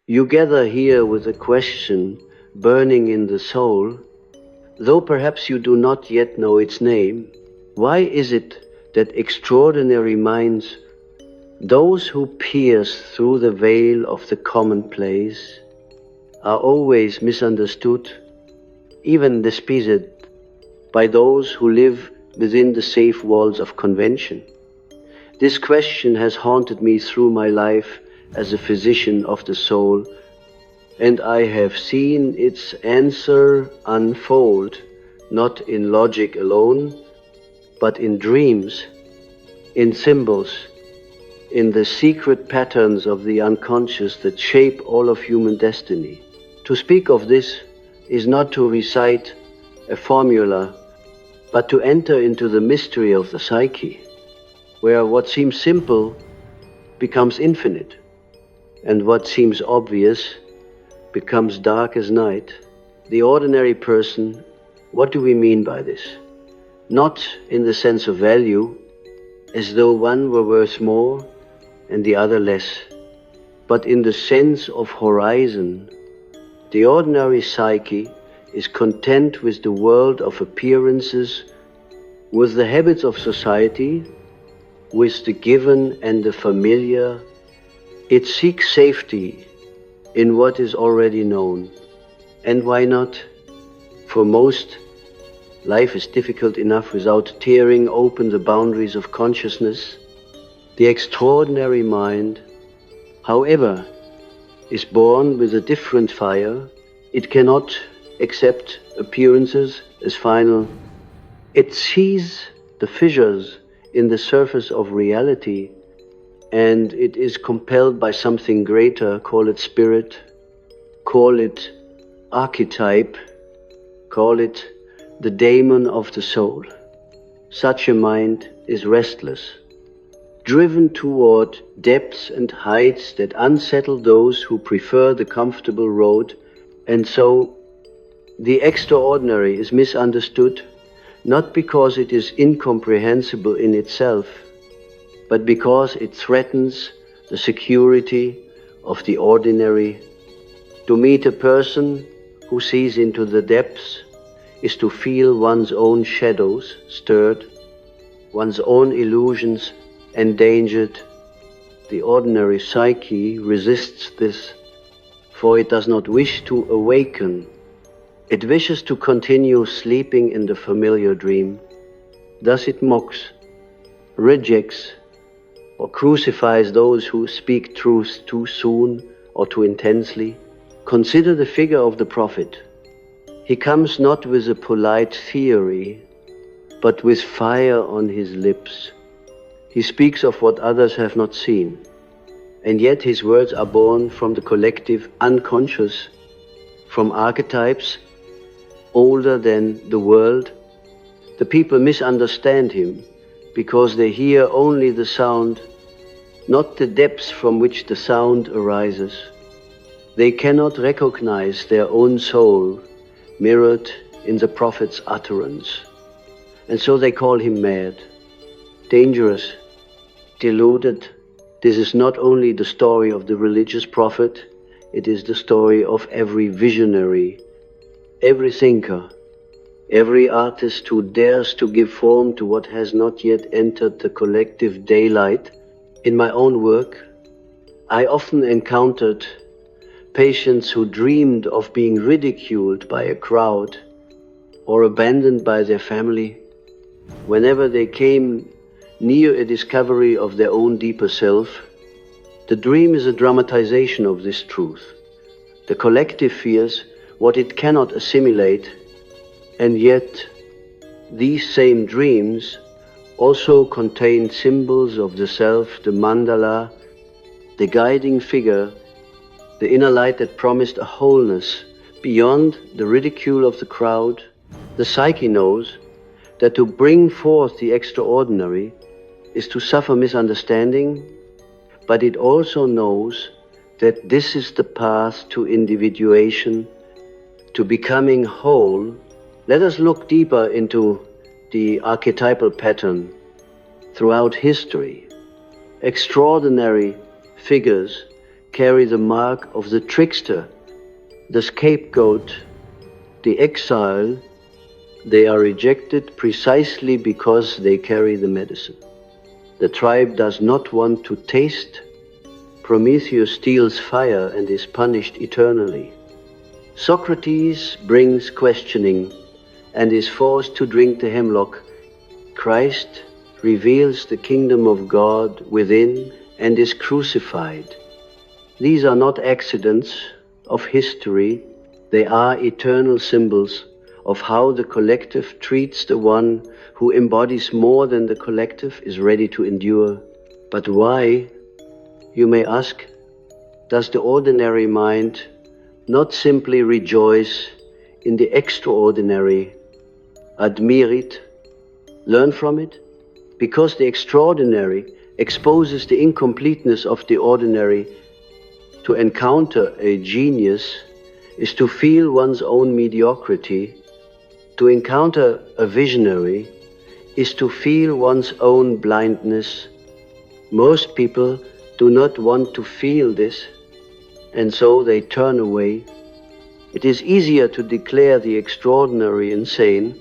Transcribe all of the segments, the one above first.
You gather here with a question burning in the soul, though perhaps you do not yet know its name. Why is it that extraordinary minds, those who pierce through the veil of the commonplace, are always misunderstood, even despised, by those who live within the safe walls of convention? This question has haunted me through my life as a physician of the soul, and I have seen its answer unfold, not in logic alone, but in dreams, in symbols, in the secret patterns of the unconscious that shape all of human destiny. To speak of this is not to recite a formula, but to enter into the mystery of the psyche, where what seems simple becomes infinite, and what seems obvious becomes dark as night. The ordinary person, what do we mean by this? Not in the sense of value, as though one were worth more and the other less, but in the sense of horizon. The ordinary psyche is content with the world of appearances, with the habits of society, with the given and the familiar. It seeks safety in what is already known. And why not? For most, life is difficult enough without tearing open the boundaries of consciousness. The extraordinary mind, however, is born with a different fire. It cannot accept appearances as final. It sees the fissures in the surface of reality, and it is compelled by something greater. Call it spirit, call it archetype, call it the daemon of the soul. Such a mind is restless, driven toward depths and heights that unsettle those who prefer the comfortable road. And so the extraordinary is misunderstood, not because it is incomprehensible in itself, but because it threatens the security of the ordinary. To meet a person who sees into the depths is to feel one's own shadows stirred, one's own illusions endangered. The ordinary psyche resists this, for it does not wish to awaken. It wishes to continue sleeping in the familiar dream. Thus it mocks, rejects, or crucifies those who speak truth too soon or too intensely. Consider the figure of the prophet. He comes not with a polite theory, but with fire on his lips. He speaks of what others have not seen, and yet his words are born from the collective unconscious, from archetypes older than the world. The people misunderstand him because they hear only the sound, not the depths from which the sound arises. They cannot recognize their own soul mirrored in the prophet's utterance, and so they call him mad, dangerous, deluded. This is not only the story of the religious prophet, it is the story of every visionary, every thinker, every artist who dares to give form to what has not yet entered the collective daylight. In my own work, I often encountered patients who dreamed of being ridiculed by a crowd or abandoned by their family. Whenever they came near a discovery of their own deeper self, the dream is a dramatization of this truth. The collective fears what it cannot assimilate, and yet these same dreams also contain symbols of the self, the mandala, the guiding figure, the inner light that promised a wholeness beyond the ridicule of the crowd. The psyche knows that to bring forth the extraordinary is to suffer misunderstanding, but it also knows that this is the path to individuation, to becoming whole. Let us look deeper into the archetypal pattern throughout history. Extraordinary figures carry the mark of the trickster, the scapegoat, the exile. They are rejected precisely because they carry the medicine. The tribe does not want to taste. Prometheus steals fire and is punished eternally. Socrates brings questioning and is forced to drink the hemlock. Christ reveals the kingdom of God within and is crucified. These are not accidents of history, they are eternal symbols of how the collective treats the one who embodies more than the collective is ready to endure. But why, you may ask, does the ordinary mind not simply rejoice in the extraordinary, admire it, learn from it? Because the extraordinary exposes the incompleteness of the ordinary. To encounter a genius is to feel one's own mediocrity. To encounter a visionary is to feel one's own blindness. Most people do not want to feel this, and so they turn away. It is easier to declare the extraordinary insane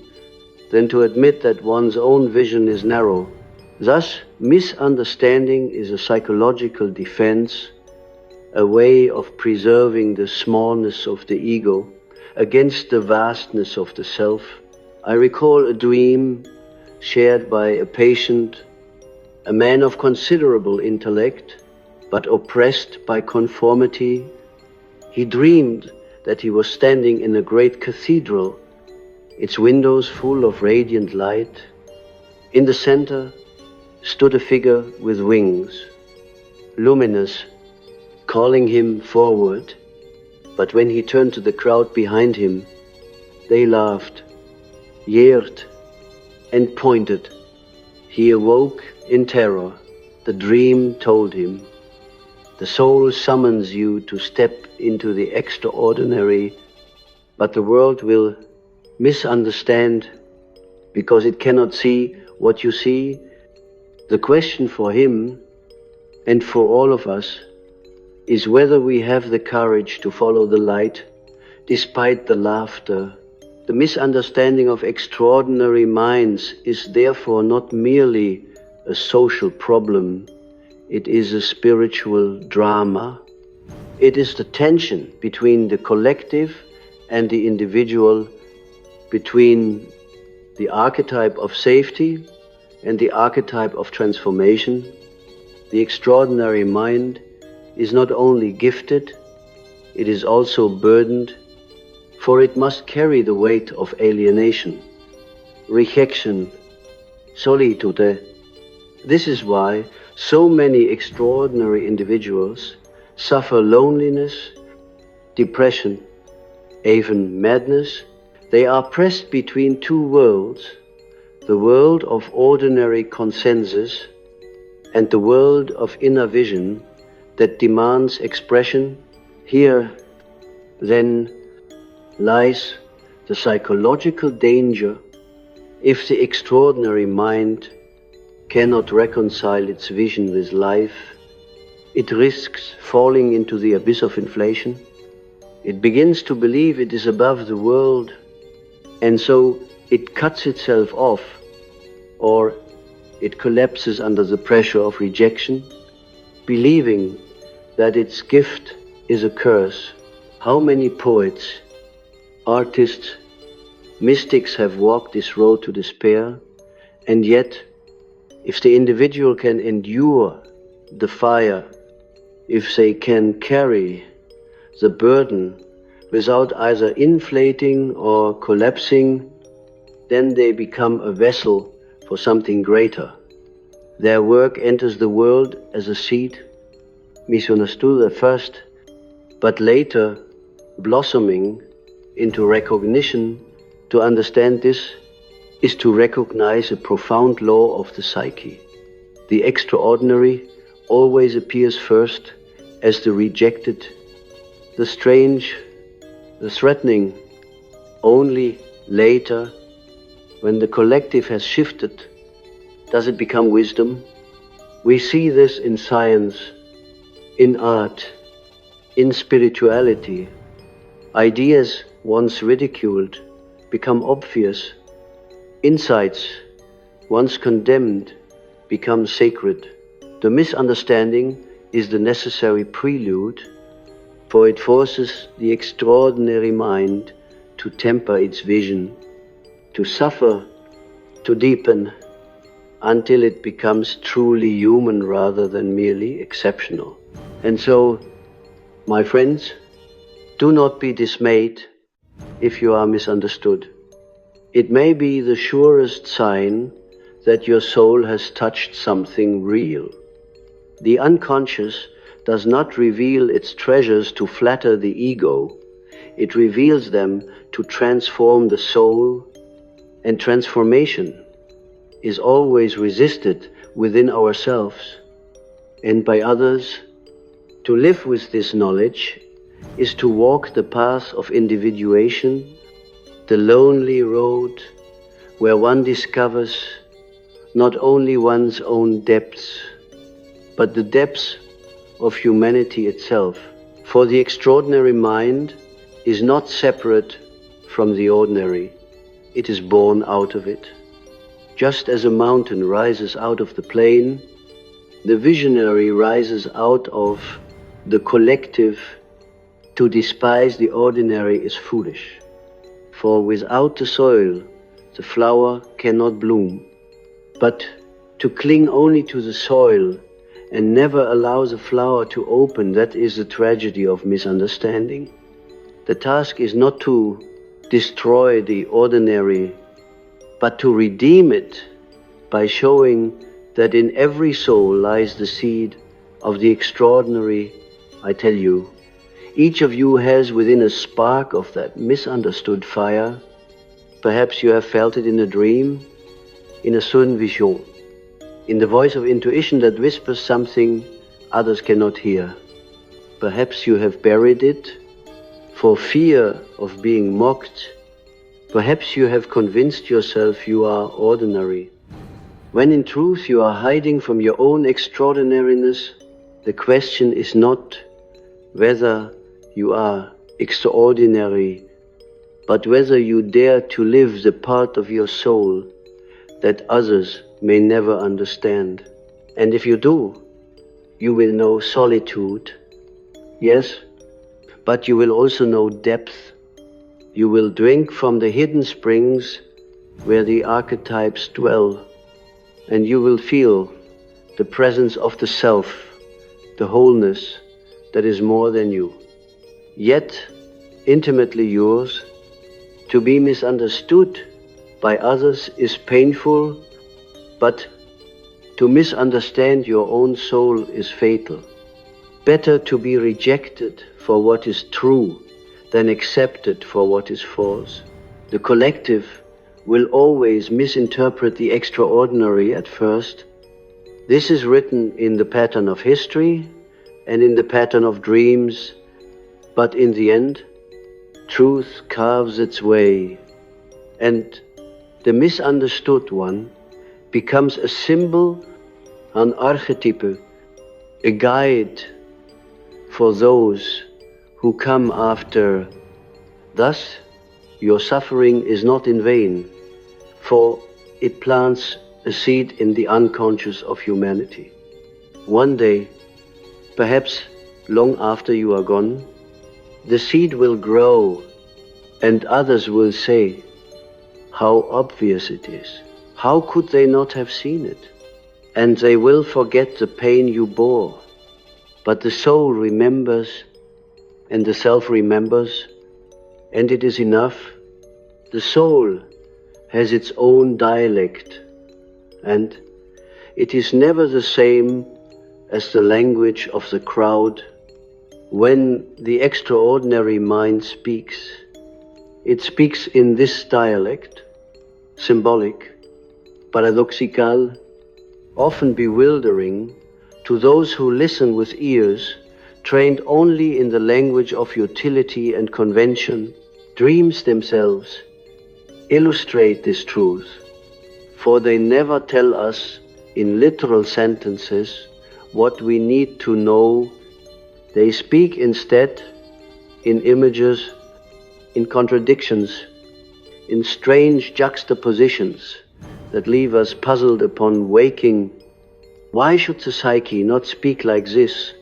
than to admit that one's own vision is narrow. Thus, misunderstanding is a psychological defense, a way of preserving the smallness of the ego against the vastness of the self. I recall a dream shared by a patient, a man of considerable intellect, but oppressed by conformity. He dreamed that he was standing in a great cathedral, its windows full of radiant light. In the center stood a figure with wings, luminous, calling him forward. But when he turned to the crowd behind him, they laughed, jeered, and pointed. He awoke in terror. The dream told him, the soul summons you to step into the extraordinary, but the world will misunderstand because it cannot see what you see. The question for him and for all of us is whether we have the courage to follow the light despite the laughter. The misunderstanding of extraordinary minds is therefore not merely a social problem, it is a spiritual drama. It is the tension between the collective and the individual, between the archetype of safety and the archetype of transformation. The extraordinary mind is not only gifted, it is also burdened, for it must carry the weight of alienation, rejection, solitude. This is why so many extraordinary individuals suffer loneliness, depression, even madness. They are pressed between two worlds, the world of ordinary consensus and the world of inner vision that demands expression. Here, then, lies the psychological danger. If the extraordinary mind cannot reconcile its vision with life, it risks falling into the abyss of inflation. It begins to believe it is above the world, and so it cuts itself off, or it collapses under the pressure of rejection, believing that its gift is a curse. How many poets, artists, mystics have walked this road to despair, and yet, if the individual can endure the fire, if they can carry the burden without either inflating or collapsing, then they become a vessel for something greater. Their work enters the world as a seed, misunderstood at first, but later blossoming into recognition. To understand this is to recognize a profound law of the psyche. The extraordinary always appears first as the rejected, the strange, the threatening. Only later, when the collective has shifted, does it become wisdom. We see this in science, in art, In spirituality, ideas once ridiculed become obvious. Insights once condemned become sacred. The misunderstanding is the necessary prelude, for it forces the extraordinary mind to temper its vision, to suffer, to deepen, until it becomes truly human rather than merely exceptional. And so, my friends, do not be dismayed if you are misunderstood. It may be the surest sign that your soul has touched something real. The unconscious does not reveal its treasures to flatter the ego. It reveals them to transform the soul, and transformation is always resisted within ourselves and by others. To live with this knowledge is to walk the path of individuation, the lonely road where one discovers not only one's own depths, but the depths of humanity itself. For the extraordinary mind is not separate from the ordinary, it is born out of it. Just as a mountain rises out of the plain, the visionary rises out of the collective. To despise the ordinary is foolish, for without the soil, the flower cannot bloom. But to cling only to the soil and never allow the flower to open, that is the tragedy of misunderstanding. The task is not to destroy the ordinary, but to redeem it by showing that in every soul lies the seed of the extraordinary. I tell you, each of you has within a spark of that misunderstood fire. Perhaps you have felt it in a dream, in a sudden vision, in the voice of intuition that whispers something others cannot hear. Perhaps you have buried it for fear of being mocked. Perhaps you have convinced yourself you are ordinary, when in truth you are hiding from your own extraordinariness. The question is not whether you are extraordinary, but whether you dare to live the part of your soul that others may never understand. And if you do, you will know solitude, yes, but you will also know depth. You will drink from the hidden springs where the archetypes dwell, and you will feel the presence of the self, the wholeness that is more than you, yet intimately yours. To be misunderstood by others is painful, but to misunderstand your own soul is fatal. Better to be rejected for what is true than accepted for what is false. The collective will always misinterpret the extraordinary at first. This is written in the pattern of history and in the pattern of dreams, but in the end, truth carves its way, and the misunderstood one becomes a symbol, an archetypal, a guide for those who come after. Thus, your suffering is not in vain, for it plants a seed in the unconscious of humanity. One day, perhaps long after you are gone, the seed will grow and others will say, how obvious it is. How could they not have seen it? And they will forget the pain you bore. But the soul remembers and the self remembers, and it is enough. The soul has its own dialect, and it is never the same as the language of the crowd. When the extraordinary mind speaks, it speaks in this dialect, symbolic, paradoxical, often bewildering to those who listen with ears trained only in the language of utility and convention. Dreams themselves illustrate this truth, for they never tell us in literal sentences what we need to know They speak instead in images, in contradictions, in strange juxtapositions that leave us puzzled upon waking. Why should the psyche not speak like this,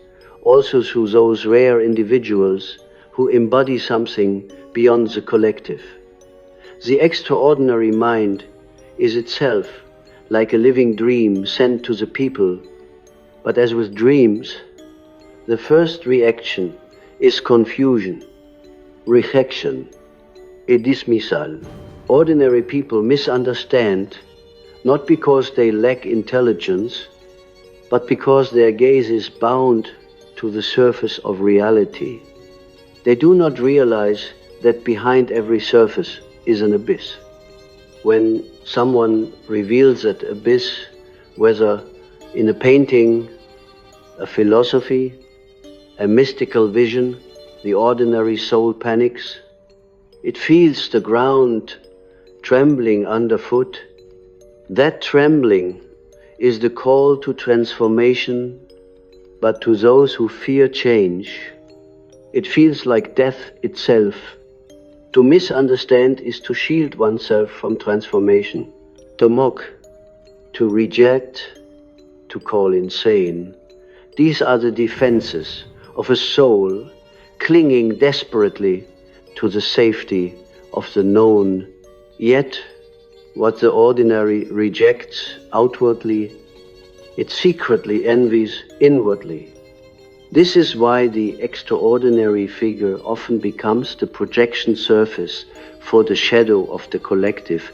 also through those rare individuals who embody something beyond the collective? The extraordinary mind is itself like a living dream sent to the people, but as with dreams, the first reaction is confusion, rejection, a dismissal. Ordinary people misunderstand not because they lack intelligence, but because their gaze is bound to the surface of reality. They do not realize that behind every surface is an abyss. When someone reveals that abyss, whether in a painting, a philosophy, a mystical vision, the ordinary soul panics. It feels the ground trembling underfoot. That trembling is the call to transformation, but to those who fear change, it feels like death itself. To misunderstand is to shield oneself from transformation, to mock, to reject, to call insane. These are the defenses of a soul clinging desperately to the safety of the known. Yet, what the ordinary rejects outwardly, it secretly envies inwardly. This is why the extraordinary figure often becomes the projection surface for the shadow of the collective.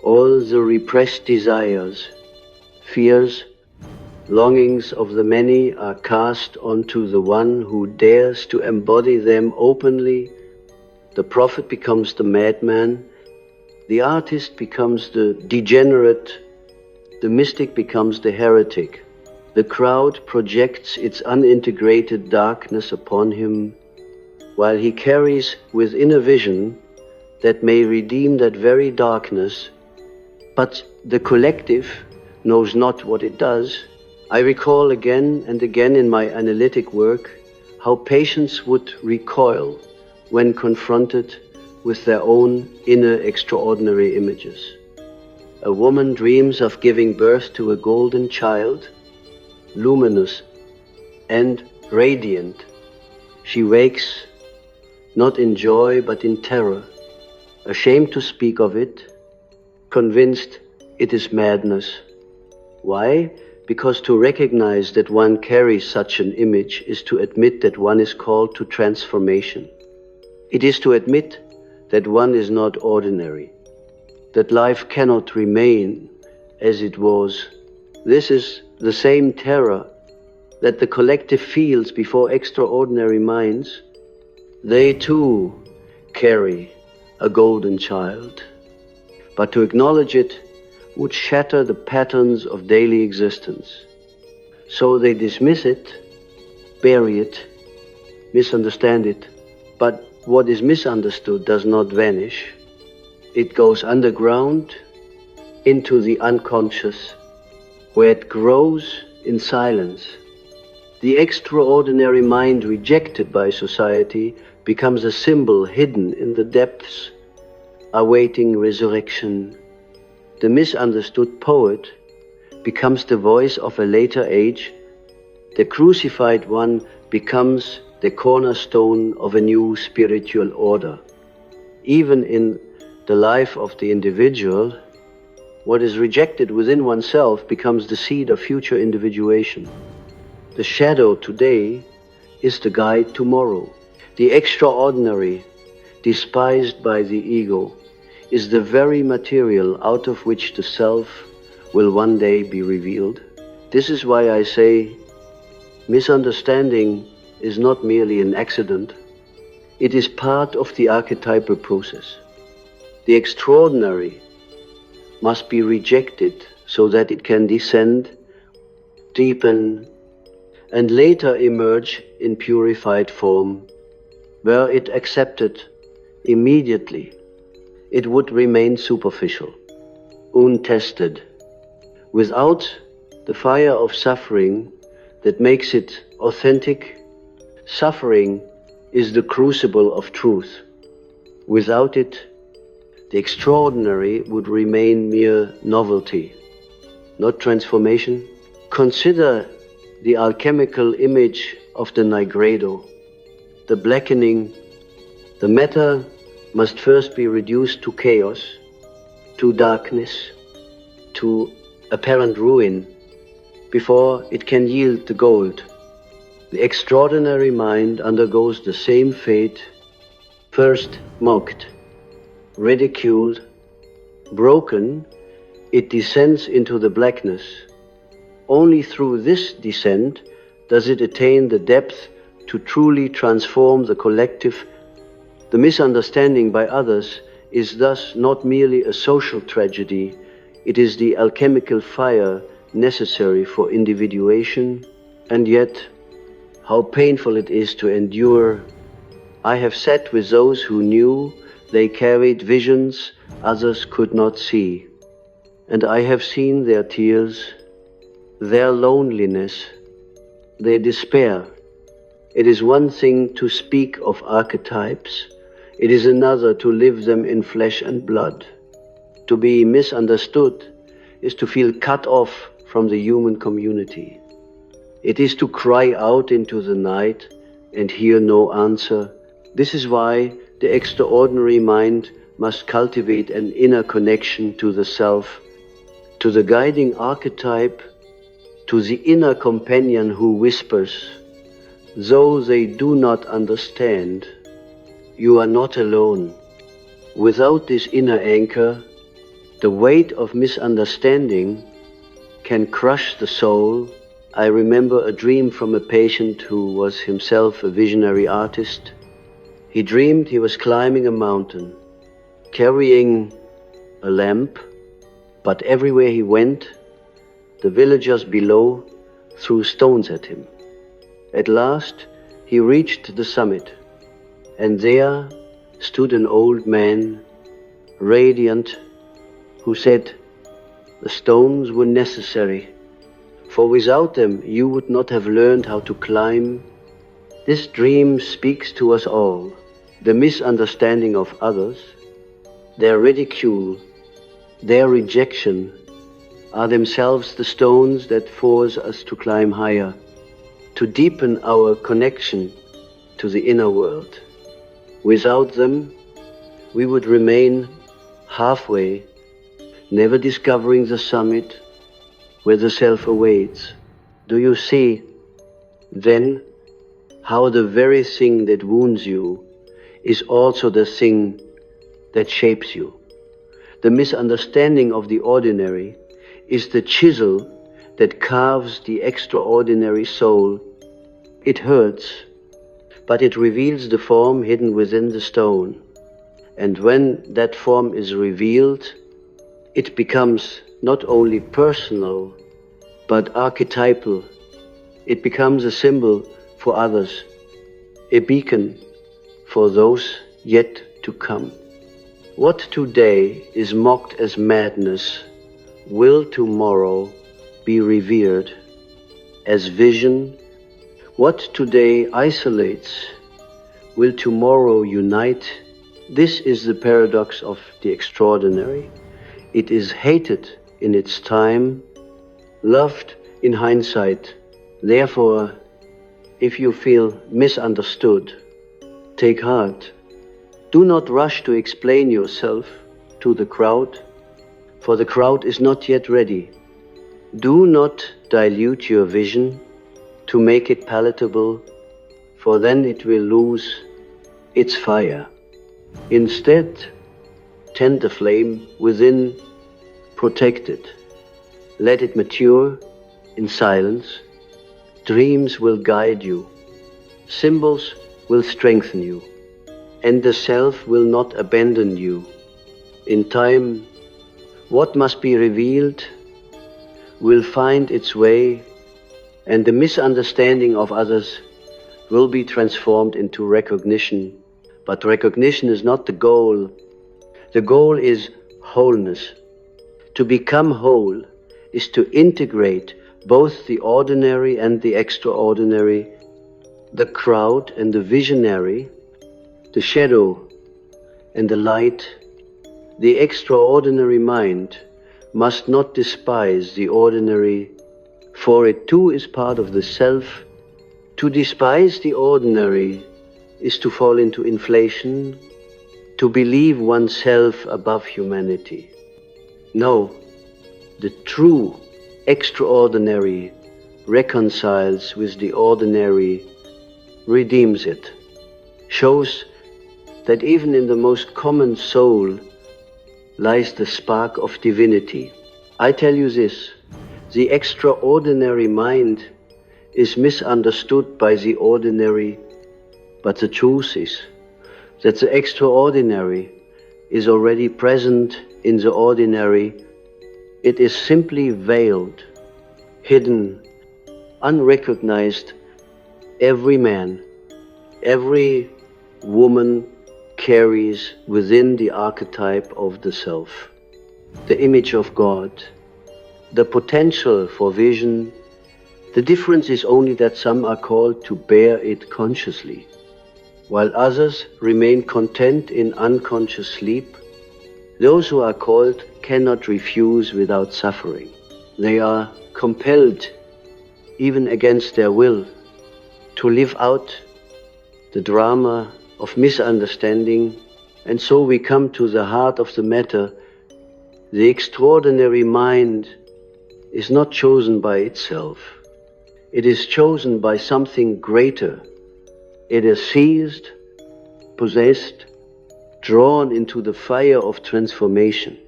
All the repressed desires, fears, longings of the many are cast onto the one who dares to embody them openly. The prophet becomes the madman, the artist becomes the degenerate, the mystic becomes the heretic. The crowd projects its unintegrated darkness upon him, while he carries within a vision that may redeem that very darkness, but the collective knows not what it does. I recall again and again in my analytic work how patients would recoil when confronted with their own inner extraordinary images. A woman dreams of giving birth to a golden child, luminous and radiant. She wakes not in joy but in terror, ashamed to speak of it, convinced it is madness. Why? Because to recognize that one carries such an image is to admit that one is called to transformation. It is to admit that one is not ordinary, that life cannot remain as it was. This is the same terror that the collective feels before extraordinary minds. They too carry a golden child, but to acknowledge it would shatter the patterns of daily existence. So they dismiss it, bury it, misunderstand it. But what is misunderstood does not vanish. It goes underground into the unconscious, where it grows in silence. The extraordinary mind rejected by society becomes a symbol hidden in the depths, awaiting resurrection. The misunderstood poet becomes the voice of a later age. The crucified one becomes the cornerstone of a new spiritual order. Even in the life of the individual, what is rejected within oneself becomes the seed of future individuation. The shadow today is the guide tomorrow. The extraordinary, despised by the ego, is the very material out of which the self will one day be revealed. This is why I say misunderstanding is not merely an accident. It is part of the archetypal process. The extraordinary must be rejected so that it can descend, deepen, and later emerge in purified form. Were it accepted immediately, it would remain superficial, untested, without the fire of suffering that makes it authentic, Suffering is the crucible of truth. Without it, the extraordinary would remain mere novelty, not transformation. Consider the alchemical image of the nigredo, the blackening. The matter must first be reduced to chaos, to darkness, to apparent ruin, before it can yield the gold. The extraordinary mind undergoes the same fate, first mocked, ridiculed, broken, it descends into the blackness. Only through this descent does it attain the depth to truly transform the collective. The misunderstanding by others is thus not merely a social tragedy, it is the alchemical fire necessary for individuation. And yet, how painful it is to endure. I have sat with those who knew they carried visions others could not see, and I have seen their tears, their loneliness, their despair. It is one thing to speak of archetypes, it is another to live them in flesh and blood. To be misunderstood is to feel cut off from the human community. It is to cry out into the night and hear no answer. This is why the extraordinary mind must cultivate an inner connection to the self, to the guiding archetype, to the inner companion who whispers, though they do not understand, you are not alone. Without this inner anchor, the weight of misunderstanding can crush the soul. I remember a dream from a patient who was himself a visionary artist. He dreamed he was climbing a mountain, carrying a lamp, but everywhere he went, the villagers below threw stones at him. At last, he reached the summit, and there stood an old man, radiant, who said, "The stones were necessary, for without them you would not have learned how to climb." This dream speaks to us all. The misunderstanding of others, their ridicule, their rejection are themselves the stones that force us to climb higher, to deepen our connection to the inner world. Without them, we would remain halfway, never discovering the summit where the self awaits. Do you see, then, how the very thing that wounds you is also the thing that shapes you? The misunderstanding of the ordinary is the chisel that carves the extraordinary soul. It hurts, but it reveals the form hidden within the stone. And when that form is revealed, it becomes not only personal, but archetypal. It becomes a symbol for others, a beacon for those yet to come. What today is mocked as madness will tomorrow be revered as vision. What today isolates will tomorrow unite. This is the paradox of the extraordinary. It is hated in its time, loved in hindsight. Therefore, if you feel misunderstood, take heart. Do not rush to explain yourself to the crowd, for the crowd is not yet ready. Do not dilute your vision to make it palatable, for then it will lose its fire. Instead, tend the flame within, protect it. Let it mature in silence. Dreams will guide you. Symbols will strengthen you, and the self will not abandon you. In time, what must be revealed will find its way, and the misunderstanding of others will be transformed into recognition. But recognition is not the goal. The goal is wholeness. To become whole is to integrate both the ordinary and the extraordinary, the crowd and the visionary, the shadow and the light, the extraordinary mind must not despise the ordinary, for it too is part of the self. To despise the ordinary is to fall into inflation, to believe oneself above humanity. No, the true extraordinary reconciles with the ordinary, redeems it, shows that even in the most common soul lies the spark of divinity. I tell you this, the extraordinary mind is misunderstood by the ordinary, but the truth is that the extraordinary is already present in the ordinary. It is simply veiled, hidden, unrecognized. Every man, every woman carries within the archetype of the self, the image of God, the potential for vision. The difference is only that some are called to bear it consciously, while others remain content in unconscious sleep. Those who are called cannot refuse without suffering. They are compelled, even against their will, to live out the drama of misunderstanding. And so we come to the heart of the matter. The extraordinary mind is not chosen by itself. It is chosen by something greater. It is seized, possessed, drawn into the fire of transformation.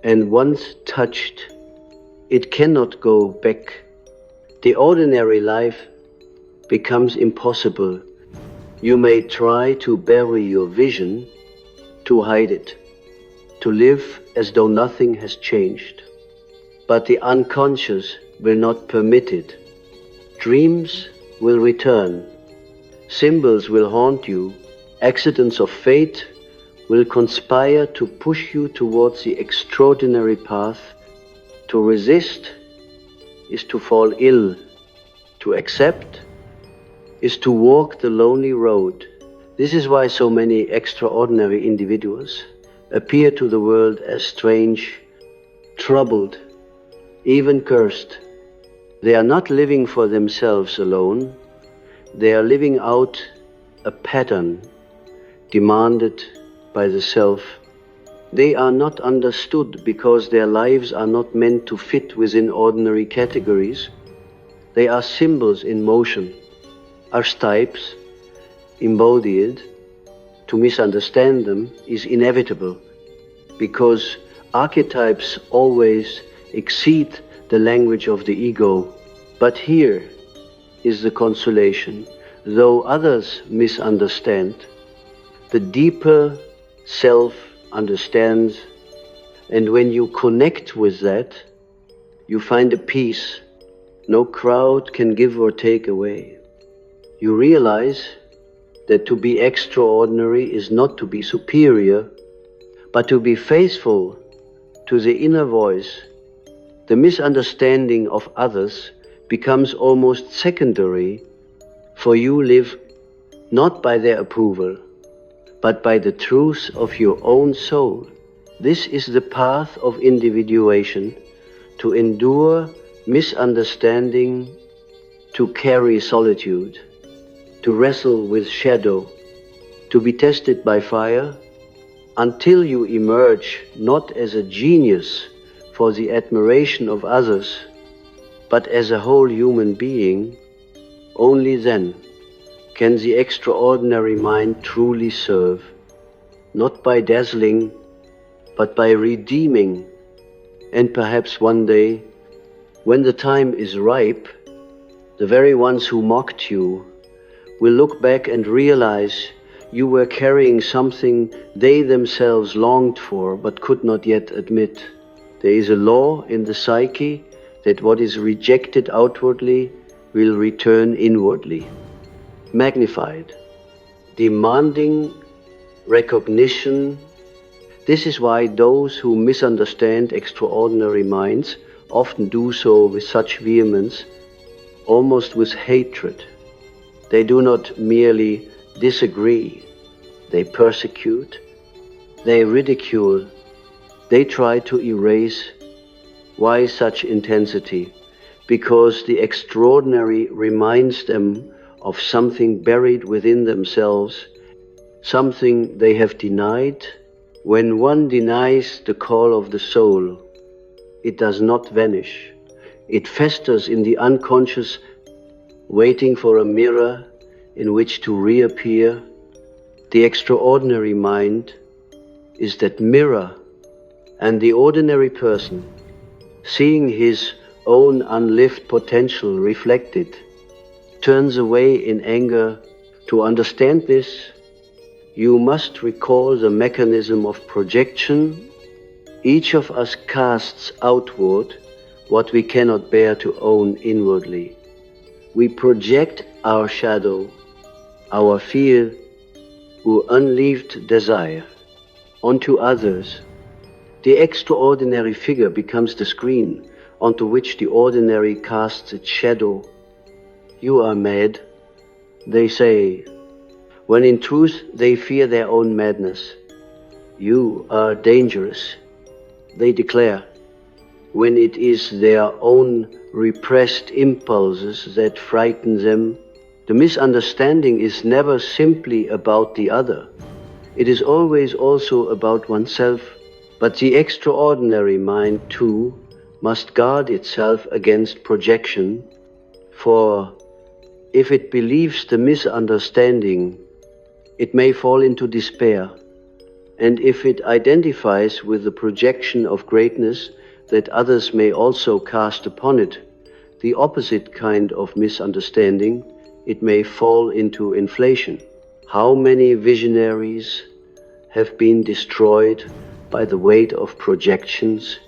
And once touched, it cannot go back. The ordinary life becomes impossible. You may try to bury your vision, to hide it, to live as though nothing has changed. But the unconscious will not permit it. Dreams will return. Symbols will haunt you. Accidents of fate will conspire to push you towards the extraordinary path. To resist is to fall ill. To accept is to walk the lonely road. This is why so many extraordinary individuals appear to the world as strange, troubled, even cursed. They are not living for themselves alone. They are living out a pattern demanded by the self. They are not understood because their lives are not meant to fit within ordinary categories. They are symbols in motion, archetypes embodied. To misunderstand them is inevitable, because archetypes always exceed the language of the ego. But here is the consolation. Though others misunderstand, the deeper self understands, and when you connect with that, you find a peace no crowd can give or take away. You realize that to be extraordinary is not to be superior, but to be faithful to the inner voice. The misunderstanding of others becomes almost secondary, for you live not by their approval, but by the truth of your own soul. This is the path of individuation, to endure misunderstanding, to carry solitude, to wrestle with shadow, to be tested by fire, until you emerge not as a genius for the admiration of others, but as a whole human being. Only then can the extraordinary mind truly serve, not by dazzling, but by redeeming. And perhaps one day, when the time is ripe, the very ones who mocked you will look back and realize you were carrying something they themselves longed for but could not yet admit. There is a law in the psyche that what is rejected outwardly will return inwardly, magnified, demanding recognition. This is why those who misunderstand extraordinary minds often do so with such vehemence, almost with hatred. They do not merely disagree, they persecute, they ridicule, they try to erase. Why such intensity? Because the extraordinary reminds them of something buried within themselves, something they have denied. When one denies the call of the soul, it does not vanish. It festers in the unconscious, waiting for a mirror in which to reappear. The extraordinary mind is that mirror, and the ordinary person, seeing his own unlived potential reflected, turns away in anger. To understand this, you must recall the mechanism of projection. Each of us casts outward what we cannot bear to own inwardly. We project our shadow, our fear, or unlived desire onto others. The extraordinary figure becomes the screen onto which the ordinary casts its shadow. You are mad, they say, when in truth they fear their own madness. You are dangerous, they declare, when it is their own repressed impulses that frighten them. The misunderstanding is never simply about the other. It is always also about oneself. But the extraordinary mind, too, must guard itself against projection, for if it believes the misunderstanding, it may fall into despair. And if it identifies with the projection of greatness that others may also cast upon it, the opposite kind of misunderstanding, it may fall into inflation. How many visionaries have been destroyed by the weight of projections,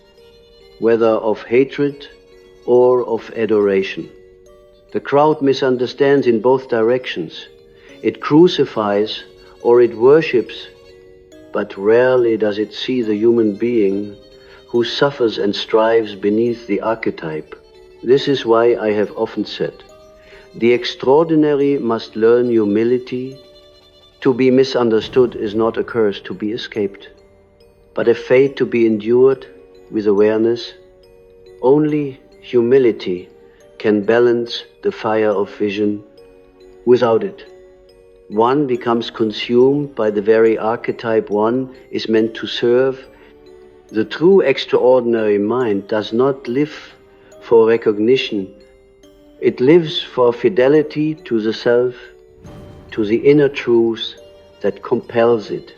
whether of hatred or of adoration? The crowd misunderstands in both directions. It crucifies or it worships, but rarely does it see the human being who suffers and strives beneath the archetype. This is why I have often said, the extraordinary must learn humility. To be misunderstood is not a curse to be escaped, but a fate to be endured with awareness. Only humility can balance the fire of vision. Without it, one becomes consumed by the very archetype one is meant to serve. The true extraordinary mind does not live for recognition. It lives for fidelity to the self, to the inner truth that compels it.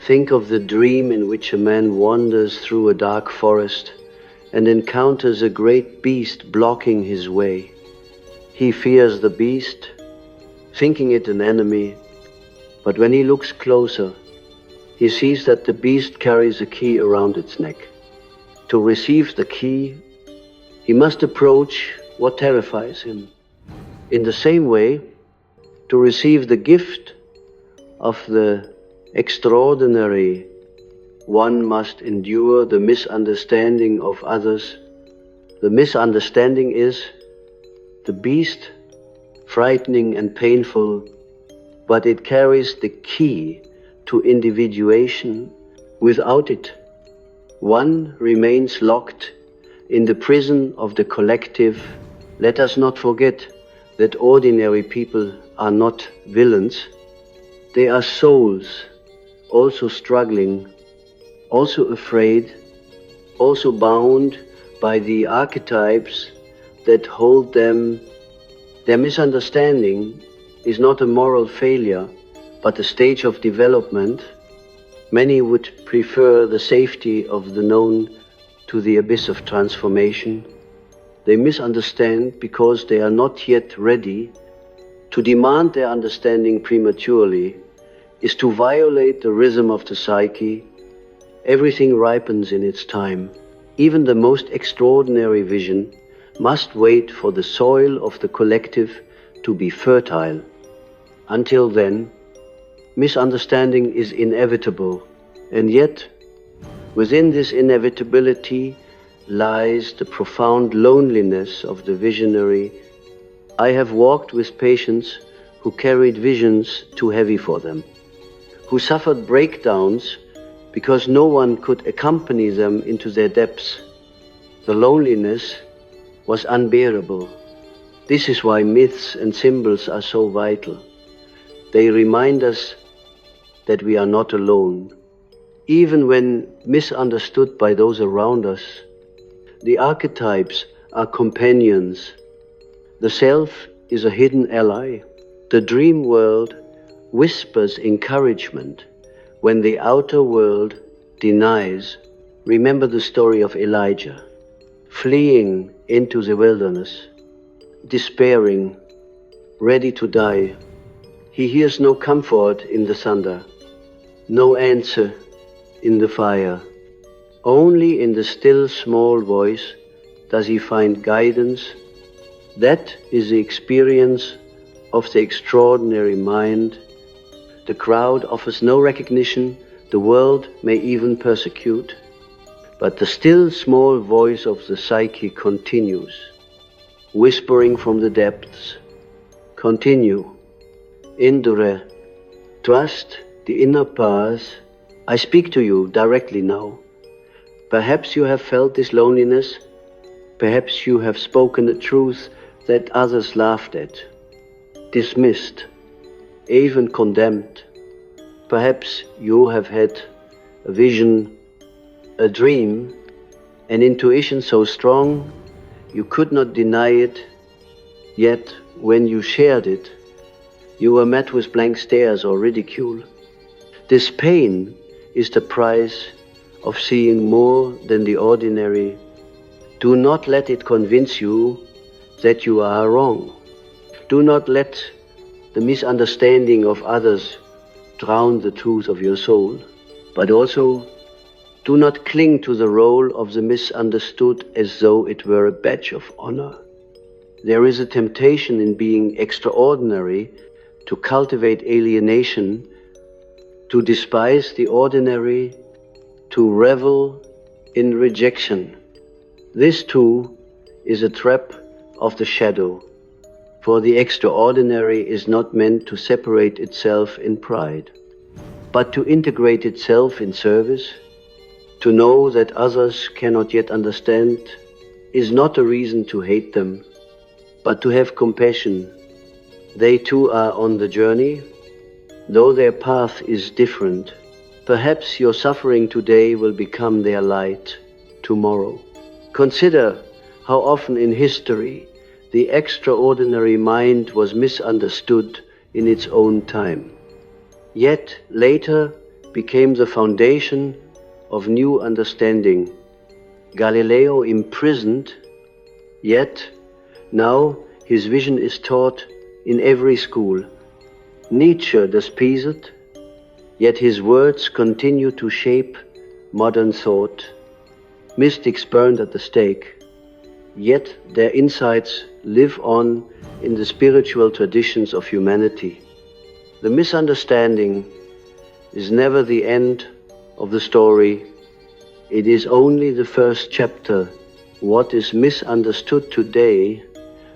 Think of the dream in which a man wanders through a dark forest and encounters a great beast blocking his way. He fears the beast, thinking it an enemy, but when he looks closer, he sees that the beast carries a key around its neck. To receive the key, he must approach what terrifies him. In the same way, to receive the gift of the extraordinary, one must endure the misunderstanding of others. The misunderstanding is the beast, frightening and painful, but it carries the key to individuation. Without it, one remains locked in the prison of the collective. Let us not forget that ordinary people are not villains. They are souls, also struggling, also afraid, also bound by the archetypes that hold them. Their misunderstanding is not a moral failure, but a stage of development. Many would prefer the safety of the known to the abyss of transformation. They misunderstand because they are not yet ready. To demand their understanding prematurely is to violate the rhythm of the psyche. Everything ripens in its time. Even the most extraordinary vision must wait for the soil of the collective to be fertile. Until then, misunderstanding is inevitable, and yet, within this inevitability lies the profound loneliness of the visionary. I have walked with patients who carried visions too heavy for them, who suffered breakdowns because no one could accompany them into their depths. The loneliness was unbearable. This is why myths and symbols are so vital. They remind us that we are not alone. Even when misunderstood by those around us, the archetypes are companions. The self is a hidden ally. The dream world whispers encouragement when the outer world denies. Remember the story of Elijah, fleeing into the wilderness, despairing, ready to die. He hears no comfort in the thunder, no answer in the fire. Only in the still small voice does he find guidance. That is the experience of the extraordinary mind. The crowd offers no recognition, the world may even persecute, but the still small voice of the psyche continues, whispering from the depths. Continue, endure, trust the inner path. I speak to you directly now. Perhaps you have felt this loneliness. Perhaps you have spoken a truth that others laughed at, dismissed, even condemned. Perhaps you have had a vision, a dream, an intuition so strong you could not deny it, yet when you shared it, you were met with blank stares or ridicule. This pain is the price of seeing more than the ordinary. Do not let it convince you that you are wrong. Do not let the misunderstanding of others drown the truth of your soul, but also do not cling to the role of the misunderstood as though it were a badge of honor. There is a temptation in being extraordinary to cultivate alienation, to despise the ordinary, to revel in rejection. This too is a trap of the shadow, for the extraordinary is not meant to separate itself in pride, but to integrate itself in service. To know that others cannot yet understand is not a reason to hate them, but to have compassion. They too are on the journey, though their path is different. Perhaps your suffering today will become their light tomorrow. Consider how often in history the extraordinary mind was misunderstood in its own time, yet later became the foundation of new understanding. Galileo imprisoned, yet now his vision is taught in every school. Nietzsche despised, yet his words continue to shape modern thought. Mystics burned at the stake, yet their insights live on in the spiritual traditions of humanity. The misunderstanding is never the end of the story. It is only the first chapter. What is misunderstood today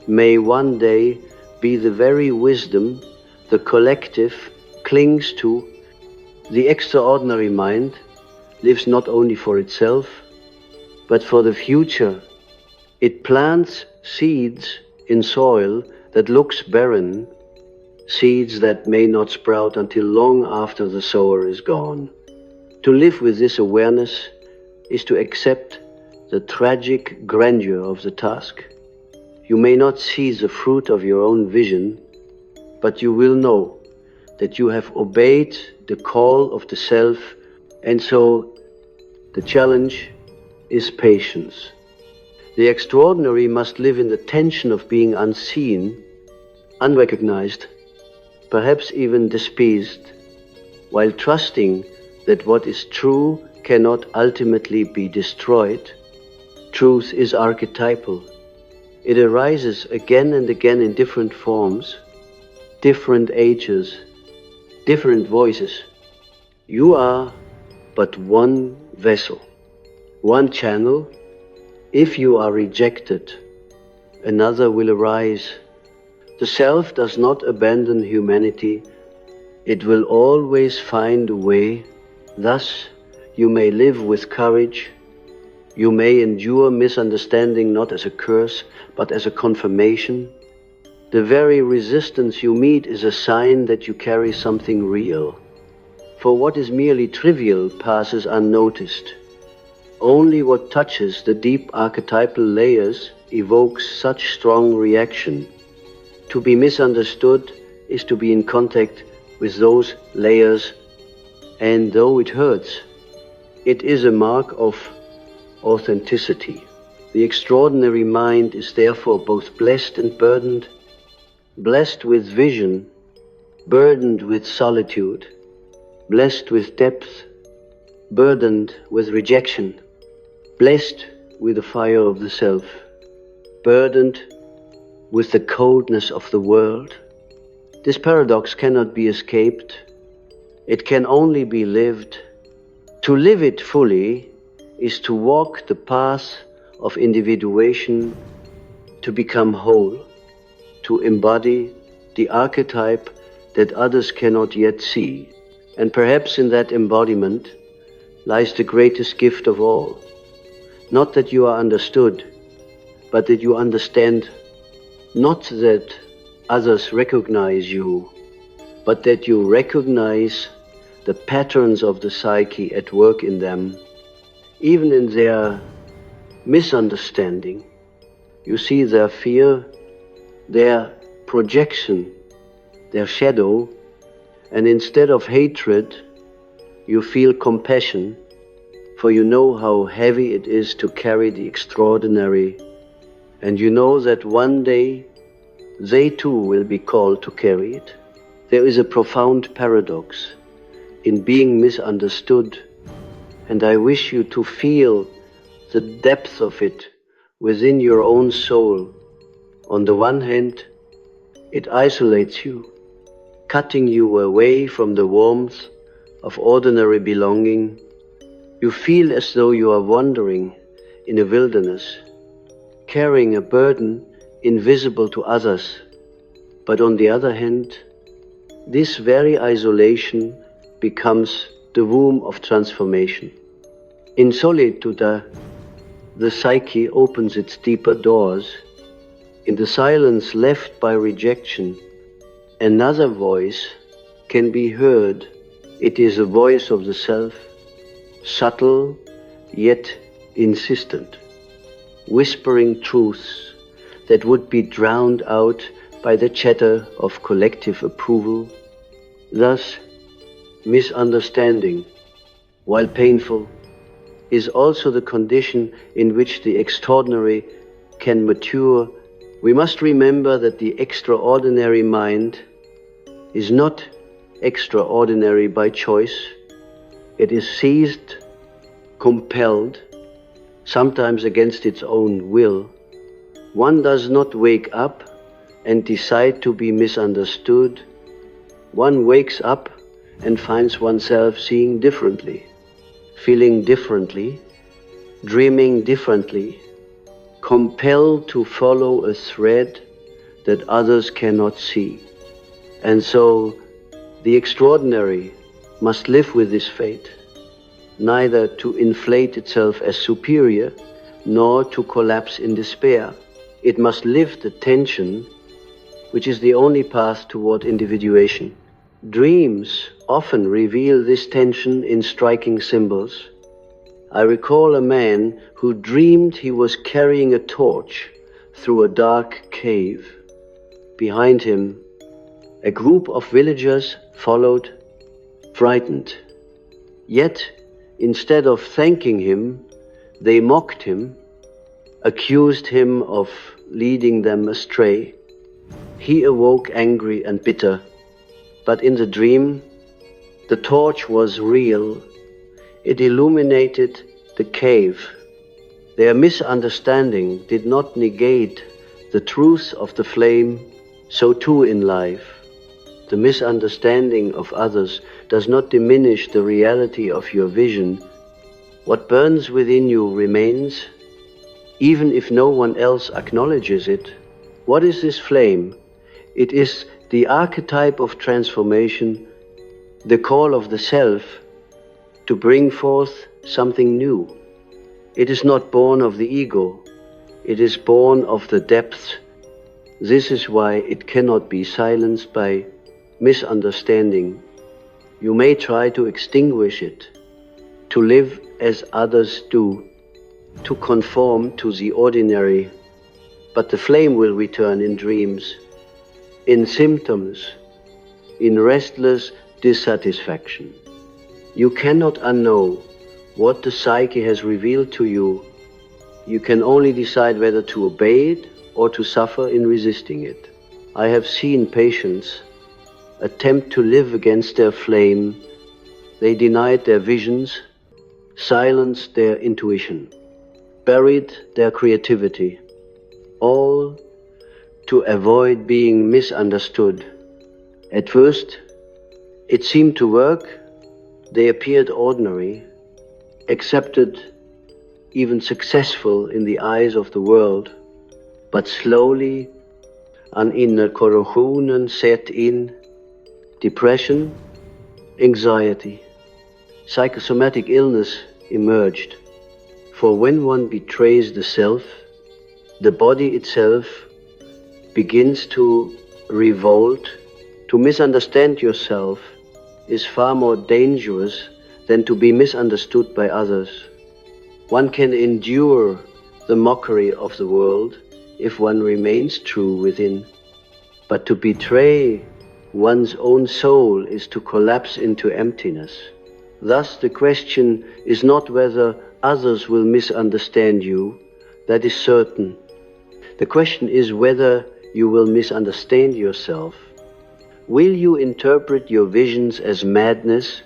may one day be the very wisdom the collective clings to. The extraordinary mind lives not only for itself, but for the future. It plants seeds in soil that looks barren, seeds that may not sprout until long after the sower is gone. To live with this awareness is to accept the tragic grandeur of the task. You may not see the fruit of your own vision, but you will know that you have obeyed the call of the self, and so the challenge is patience. The extraordinary must live in the tension of being unseen, unrecognized, perhaps even despised, while trusting that what is true cannot ultimately be destroyed. Truth is archetypal. It arises again and again in different forms, different ages, different voices. You are but one vessel, one channel. If you are rejected, another will arise. The self does not abandon humanity. It will always find a way. Thus, you may live with courage. You may endure misunderstanding not as a curse, but as a confirmation. The very resistance you meet is a sign that you carry something real. For what is merely trivial passes unnoticed. Only what touches the deep archetypal layers evokes such strong reaction. To be misunderstood is to be in contact with those layers, and though it hurts, it is a mark of authenticity. The extraordinary mind is therefore both blessed and burdened, blessed with vision, burdened with solitude, blessed with depth, burdened with rejection, blessed with the fire of the self, burdened with the coldness of the world. This paradox cannot be escaped. It can only be lived. To live it fully is to walk the path of individuation, to become whole, to embody the archetype that others cannot yet see. And perhaps in that embodiment lies the greatest gift of all. Not that you are understood, but that you understand. Not that others recognize you, but that you recognize the patterns of the psyche at work in them. Even in their misunderstanding, you see their fear, their projection, their shadow, and instead of hatred, you feel compassion, for you know how heavy it is to carry the extraordinary, and you know that one day they too will be called to carry it. There is a profound paradox in being misunderstood, and I wish you to feel the depth of it within your own soul. On the one hand, it isolates you, cutting you away from the warmth of ordinary belonging. You feel as though you are wandering in a wilderness, carrying a burden invisible to others. But on the other hand, this very isolation becomes the womb of transformation. In solitude, the psyche opens its deeper doors. In the silence left by rejection, another voice can be heard. It is the voice of the self, subtle yet insistent, whispering truths that would be drowned out by the chatter of collective approval. Thus, misunderstanding, while painful, is also the condition in which the extraordinary can mature. We must remember that the extraordinary mind is not extraordinary by choice. It is seized, compelled, sometimes against its own will. One does not wake up and decide to be misunderstood. One wakes up and finds oneself seeing differently, feeling differently, dreaming differently, compelled to follow a thread that others cannot see. And so the extraordinary must live with this fate, neither to inflate itself as superior, nor to collapse in despair. It must live the tension, which is the only path toward individuation. Dreams often reveal this tension in striking symbols. I recall a man who dreamed he was carrying a torch through a dark cave. Behind him, a group of villagers followed, frightened. Yet, instead of thanking him, they mocked him, accused him of leading them astray. He awoke angry and bitter, but in the dream, the torch was real. It illuminated the cave. Their misunderstanding did not negate the truth of the flame, so too in life. The misunderstanding of others does not diminish the reality of your vision. What burns within you remains, even if no one else acknowledges it. What is this flame? It is the archetype of transformation, the call of the self to bring forth something new. It is not born of the ego, it is born of the depths. This is why it cannot be silenced by misunderstanding. You may try to extinguish it, to live as others do, to conform to the ordinary, but the flame will return in dreams, in symptoms, in restless dissatisfaction. You cannot unknow what the psyche has revealed to you. You can only decide whether to obey it or to suffer in resisting it. I have seen patients attempt to live against their flame. They denied their visions, silenced their intuition, buried their creativity, all to avoid being misunderstood. At first, it seemed to work. They appeared ordinary, accepted, even successful in the eyes of the world, but slowly an inner corrosion set in, depression, anxiety, psychosomatic illness emerged. For when one betrays the self, the body itself begins to revolt. To misunderstand yourself is far more dangerous than to be misunderstood by others. One can endure the mockery of the world if one remains true within. But to betray one's own soul is to collapse into emptiness. Thus the question is not whether others will misunderstand you, that is certain. The question is whether you will misunderstand yourself. Will you interpret your visions as madness,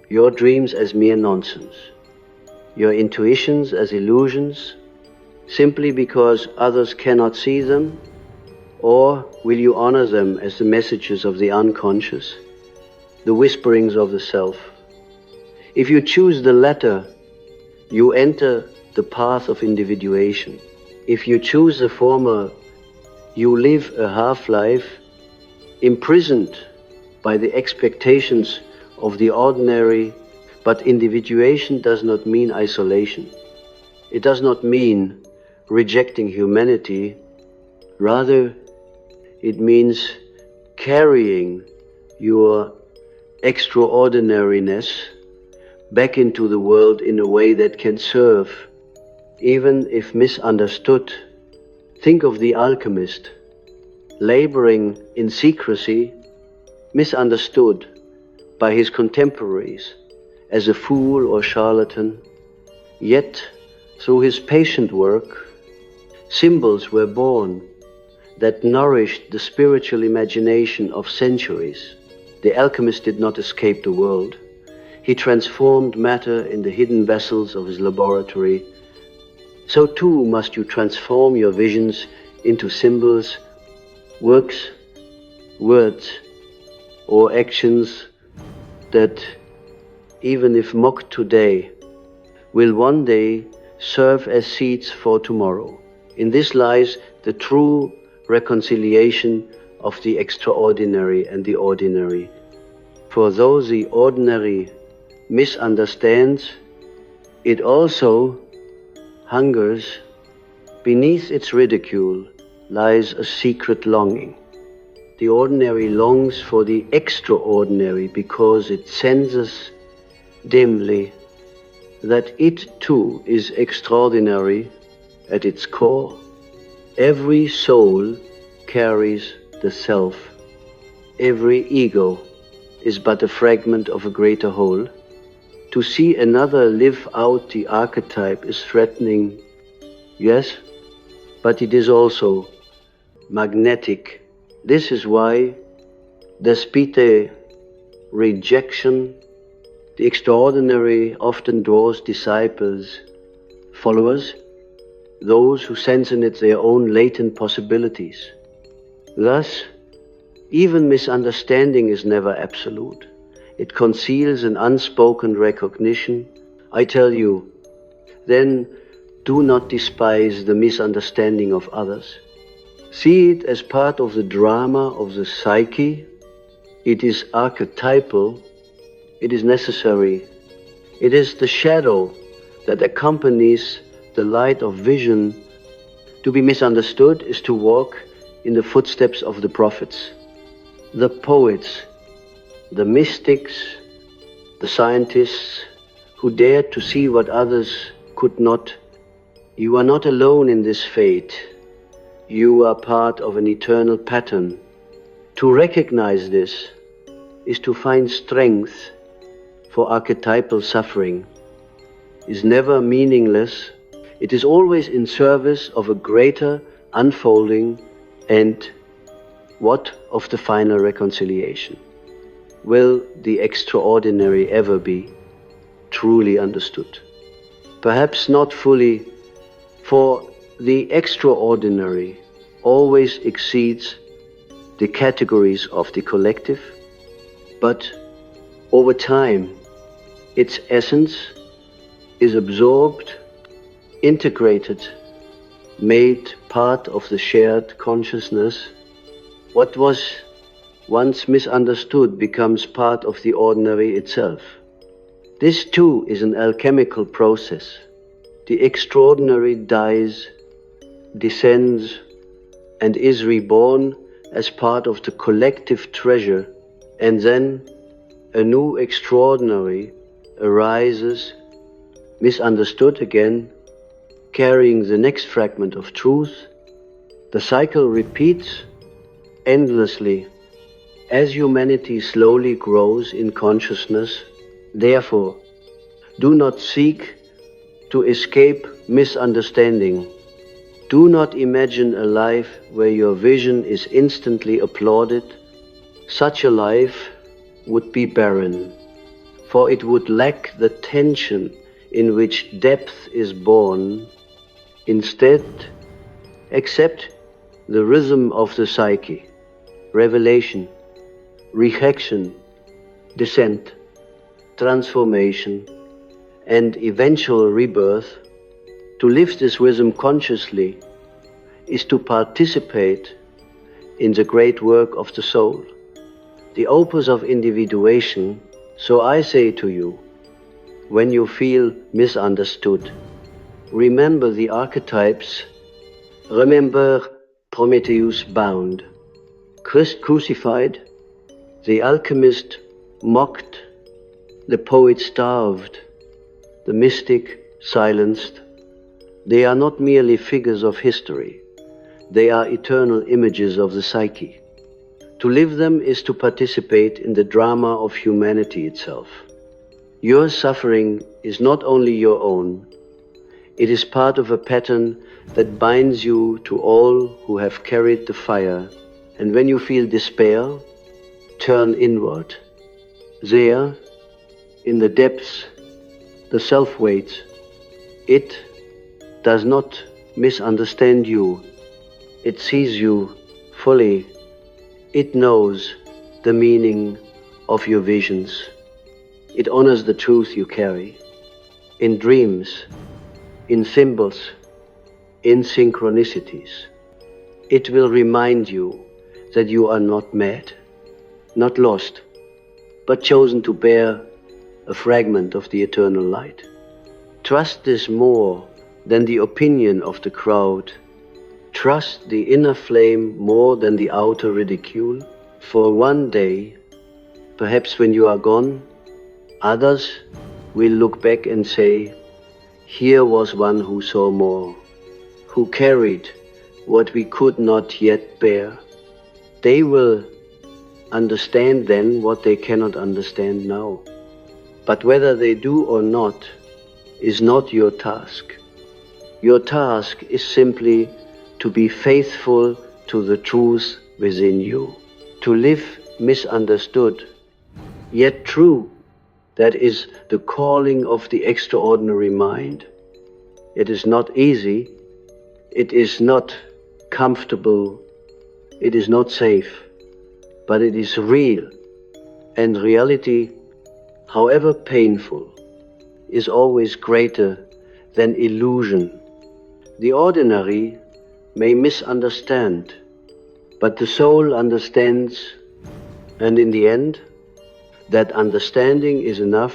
your dreams as mere nonsense, your intuitions as illusions, simply because others cannot see them? Or will you honor them as the messages of the unconscious, the whisperings of the self? If you choose the latter, you enter the path of individuation. If you choose the former, you live a half-life imprisoned by the expectations of the ordinary. But individuation does not mean isolation. It does not mean rejecting humanity. Rather, it means carrying your extraordinariness back into the world in a way that can serve, even if misunderstood. Think of the alchemist, laboring in secrecy, misunderstood by his contemporaries as a fool or charlatan. Yet, through his patient work, symbols were born that nourished the spiritual imagination of centuries. The alchemist did not escape the world. He transformed matter in the hidden vessels of his laboratory. So too must you transform your visions into symbols, works, words, or actions that, even if mocked today, will one day serve as seeds for tomorrow. In this lies the true reconciliation of the extraordinary and the ordinary. For though the ordinary misunderstands, it also hungers. Beneath its ridicule lies a secret longing. The ordinary longs for the extraordinary because it senses dimly that it too is extraordinary at its core. Every soul carries the self. Every ego is but a fragment of a greater whole. To see another live out the archetype is threatening, yes, but it is also magnetic. This is why, despite rejection, the extraordinary often draws disciples, followers, those who sense in it their own latent possibilities. Thus, even misunderstanding is never absolute. It conceals an unspoken recognition. I tell you, then do not despise the misunderstanding of others. See it as part of the drama of the psyche. It is archetypal. It is necessary. It is the shadow that accompanies the light of vision. To be misunderstood is to walk in the footsteps of the prophets, the poets, the mystics, the scientists who dared to see what others could not. You are not alone in this fate. You are part of an eternal pattern. To recognize this is to find strength, for archetypal suffering is never meaningless. It is always in service of a greater unfolding. And what of the final reconciliation? Will the extraordinary ever be truly understood? Perhaps not fully, for the extraordinary always exceeds the categories of the collective, but over time its essence is absorbed, integrated, made part of the shared consciousness. What was once misunderstood becomes part of the ordinary itself. This too is an alchemical process. The extraordinary dies, descends, and is reborn as part of the collective treasure, and then a new extraordinary arises, misunderstood again, carrying the next fragment of truth. The cycle repeats endlessly as humanity slowly grows in consciousness. Therefore, do not seek to escape misunderstanding. Do not imagine a life where your vision is instantly applauded. Such a life would be barren, for it would lack the tension in which depth is born. Instead, accept the rhythm of the psyche, revelation, rejection, descent, transformation, and eventual rebirth. To live this rhythm consciously is to participate in the great work of the soul, the opus of individuation. So I say to you, when you feel misunderstood, remember the archetypes, remember Prometheus bound, Christ crucified, the alchemist mocked, the poet starved, the mystic silenced. They are not merely figures of history. They are eternal images of the psyche. To live them is to participate in the drama of humanity itself. Your suffering is not only your own, it is part of a pattern that binds you to all who have carried the fire. And when you feel despair, turn inward. There, in the depths, the self waits. It does not misunderstand you. It sees you fully. It knows the meaning of your visions. It honors the truth you carry. In dreams, in symbols, in synchronicities. It will remind you that you are not mad, not lost, but chosen to bear a fragment of the eternal light. Trust this more than the opinion of the crowd. Trust the inner flame more than the outer ridicule. For one day, perhaps when you are gone, others will look back and say, here was one who saw more, who carried what we could not yet bear. They will understand then what they cannot understand now. But whether they do or not is not your task. Your task is simply to be faithful to the truth within you, to live misunderstood, yet true. That is the calling of the extraordinary mind. It is not easy, it is not comfortable, it is not safe, but it is real. And reality, however painful, is always greater than illusion. The ordinary may misunderstand, but the soul understands, and in the end, that understanding is enough